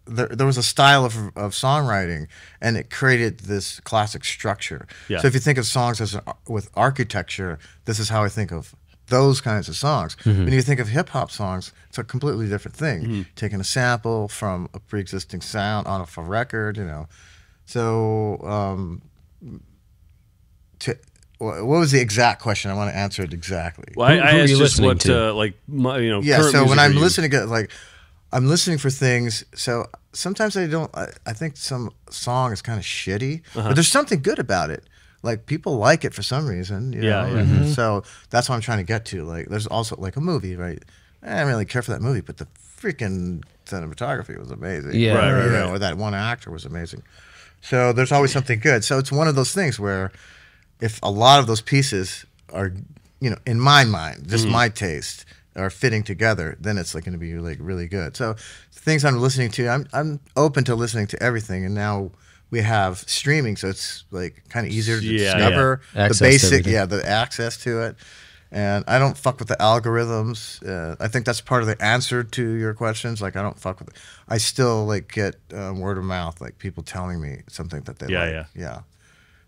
there was a style of songwriting, and it created this classic structure. Yeah. So if you think of songs with architecture, this is how I think of those kinds of songs. When you think of hip hop songs, it's a completely different thing. Taking a sample from a pre-existing sound on a record, So, what was the exact question? I want to answer it exactly. Well, I who are asked you just listening what, to? Yeah, current so when music I'm are you- listening to I'm listening for things. So sometimes I think some song is kind of shitty, but there's something good about it. Like people like it for some reason, Yeah, yeah. and so that's what I'm trying to get to. Like there's also like a movie, right? I didn't really care for that movie, but the freaking cinematography was amazing. Yeah. Right. Or that one actor was amazing. So there's always something good. So it's one of those things where if a lot of those pieces are, in my mind, just my taste, are fitting together, then it's like going to be like really good. So things I'm listening to, I'm open to listening to everything, and now we have streaming, so it's like kind of easier to discover the Access to basic, everything. the access to it. And I don't fuck with the algorithms. I think that's part of the answer to your questions. Like I don't fuck with it. I still like get word of mouth, like people telling me something that they like. Yeah.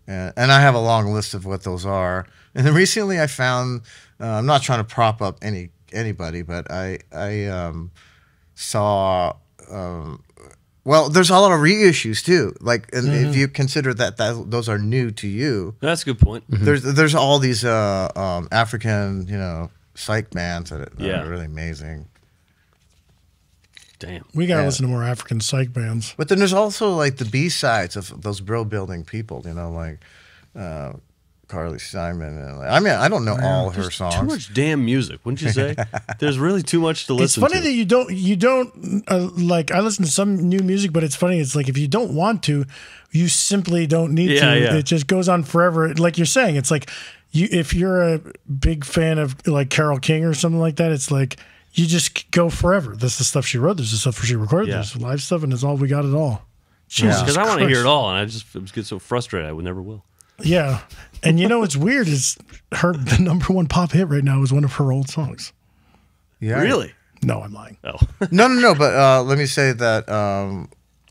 And I have a long list of what those are. And then recently I found, I'm not trying to prop up anybody, but I saw. Well, there's a lot of reissues too. Like, and if you consider that those are new to you, That's a good point. there's all these African, psych bands that Yeah. are really amazing. Damn. We gotta listen to more African psych bands. But then there's also like the B-sides of those Brill Building people, like Carly Simon. And I don't know all her songs. Too much damn music, wouldn't you say? There's really too much to It's listen funny to. that you don't like. I listen to some new music, but it's funny. It's like if you don't want to, you simply don't need to. Yeah. It just goes on forever. Like you're saying, it's like if you're a big fan of like Carole King or something like that, it's like you just go forever. That's the stuff she wrote. There's the stuff she recorded. Yeah. There's live stuff, and it's all we got. It all. Jesus Because I want to hear it Christ. all, and I just get so frustrated. I would never will. Yeah, and what's weird is the number one pop hit right now is one of her old songs. Yeah, Really? No, I'm lying. Oh, No. But let me say that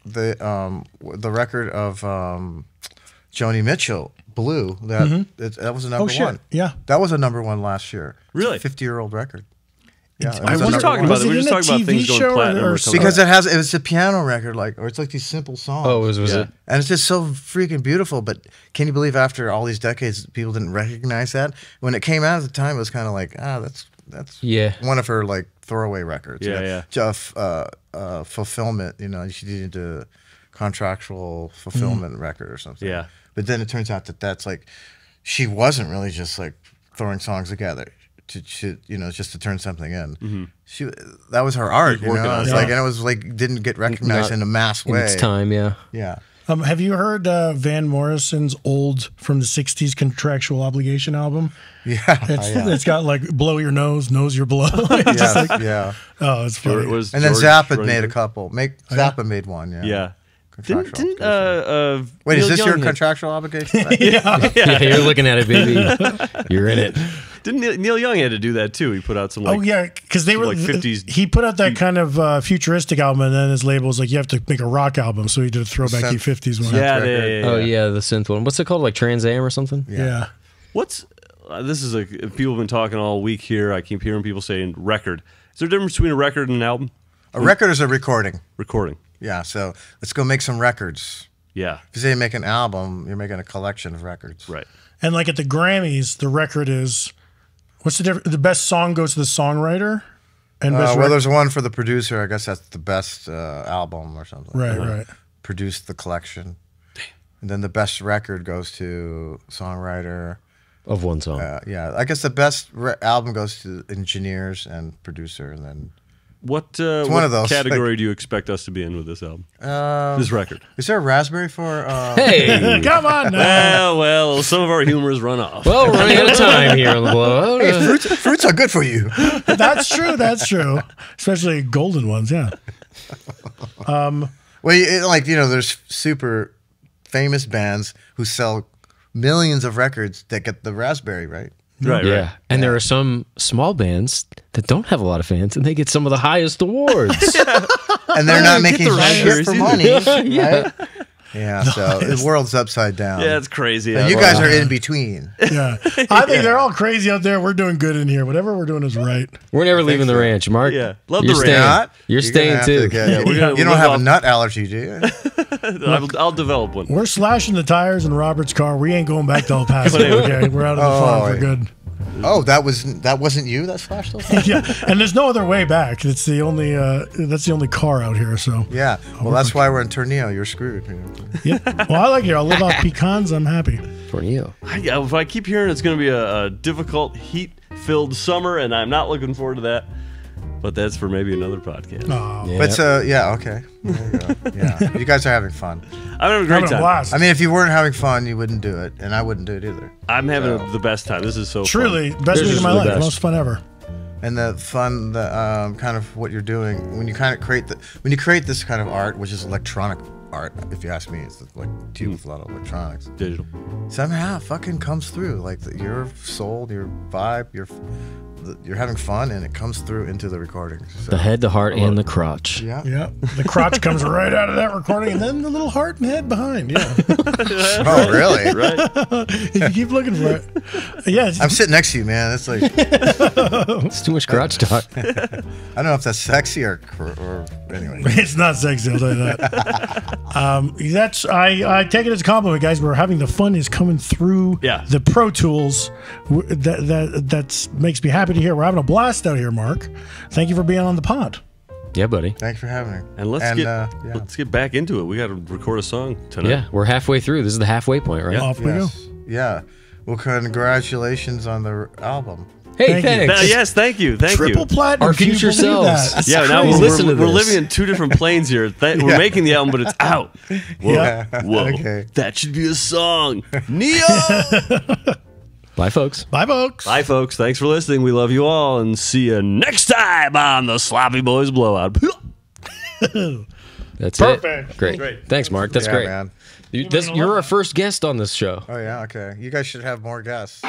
the record of Joni Mitchell, Blue, that was a number shit. one. Yeah. That was a number one last year. Really? 50-year-old record. Yeah, it I was a was number talking one. about Was it. We it were just in a talking about TV things going show platinum or or something. Because it was a piano record, or it's like these simple songs. Oh, was Yeah. it? And it's just so freaking beautiful. But can you believe after all these decades, people didn't recognize that? When it came out at the time, it was kind of like, that's Yeah. one of her like throwaway records. Yeah, you know? yeah. Just fulfillment. You know, she needed a contractual fulfillment record or something. Yeah. But then it turns out that that's like, she wasn't really just like throwing songs together. Just to turn something in. That was her art, you working know. on It's it. like, and it was like didn't get recognized Not in a mass In way. its time, yeah. Yeah. Have you heard Van Morrison's old from the '60s contractual obligation album? Yeah. It's got like "Blow Your Nose, Nose Your Blow." It's just Yeah. like, Yeah. oh, it's funny. It was And then George Zappa running made a the- couple. Zappa made one. Yeah. Yeah. Contractual Didn't obligation. Wait, Neil is this your Young hit- contractual obligation? Yeah, you're looking at it, baby. You're in it. Didn't Neil Young had to do that too? He put out some like Oh yeah, because they were like 50s He put out that kind of futuristic album, and then his label was like, "You have to make a rock album," so he did a throwback Synth- 50s one. yeah, record. yeah. Oh yeah, the synth one. What's it called? Like Trans Am or something? Yeah. What's this is people have been talking all week here. I keep hearing people saying record. Is there a difference between a record and an album? A record is a recording. Recording. Yeah. So let's go make some records. Yeah. If you say you make an album, you're making a collection of records. Right. And like at the Grammys, the record is what's the difference? The best song goes to the songwriter, and best Well, rec- there's one for the producer. I guess that's the best album or something. right. Produced the collection. And then the best record goes to songwriter. Of one song. Yeah, I guess the best album goes to engineers and producer, and then What one of those, category do you expect us to be in with this album? This record. is there a raspberry for? Hey! Come on now. Well, some of our humor has run off. Well, we're running out of time here on the blowout. Fruits are good for you. That's true. That's true. Especially golden ones. Yeah. Well, there's super famous bands who sell millions of records that get the raspberry, right? Right. Yeah. Right. And there are some small bands that don't have a lot of fans, and they get some of the highest awards. And they're not making the shit for raspberries money. Yeah. Right? Yeah, so the world's upside down. Yeah, it's crazy. And you guys are in between. Yeah. I think they're all crazy out there. We're doing good in here. Whatever we're doing is right. We're never leaving the ranch, Mark. Yeah. Love You're the staying. ranch. Not? You're gonna staying have too. to get- we're gonna you don't live have off- a nut allergy, do you? I'll develop one. We're slashing the tires in Robert's car. We ain't going back to El Paso. Okay, we're out of the farm for yeah. good. Oh, that wasn't you that slashed those? Yeah, and there's no other way back. It's the only that's the only car out here. So Yeah. Well, that's why we're in Tornillo. You're screwed. yeah. Well, I like it. I'll live off pecans. I'm happy. Tornillo. If I keep hearing it's going to be a difficult, heat-filled summer, and I'm not looking forward to that. But that's for maybe another podcast. Oh, Yeah. But yeah, okay. There you go. Yeah, you guys are having fun. I'm having a great having a time. blast. I mean, if you weren't having fun, you wouldn't do it, and I wouldn't do it either. I'm having the best time. This is so Truly, fun. best This week is of my the life. best. Most fun ever. And the fun, the kind of what you're doing when you kind of create this kind of art, which is electronic art, if you ask me, it's like tube with a lot of electronics. Digital. Somehow, it fucking comes through. Like your soul, your vibe, you're having fun, and it comes through into the recording. So, The head, the heart, and the crotch. yeah. Yeah, the crotch comes right out of that recording, and then the little heart and head behind. Yeah, Oh, really? Right? if you keep looking for it. Yeah, it's- I'm sitting next to you, man. It's like It's too much crotch talk. I don't know if that's sexy or anyway. it's not sexy. I'll tell you that. I take it as a compliment, guys. We're having the fun is coming through. Yeah. The Pro Tools. That makes me happy to hear. We're having a blast out here, Mark. Thank you for being on the pod. Yeah, buddy. Thanks for having me. And let's get back into it. We got to record a song tonight. Yeah, we're halfway through. This is the halfway point, right? Yeah. Off we go. Yes. Yeah. Well, congratulations on the album. Hey, Thank you. thanks. Yes, thank you. Thank Triple you. platinum. Our Can you future believe selves. that? That's Yeah, now crazy. Listen to we're this. living in two different planes here. We're Yeah. making the album, but it's out. Whoa, Yeah. whoa. Okay. That should be a song. Neo! Bye, folks. Bye, folks. Bye, folks. Thanks for listening. We love you all, and see you next time on the Sloppy Boys Blowout. That's Perfect. it. Great. Thanks, Mark. That's Yeah, great. man. You're our first guest on this show. Oh yeah. Okay. You guys should have more guests.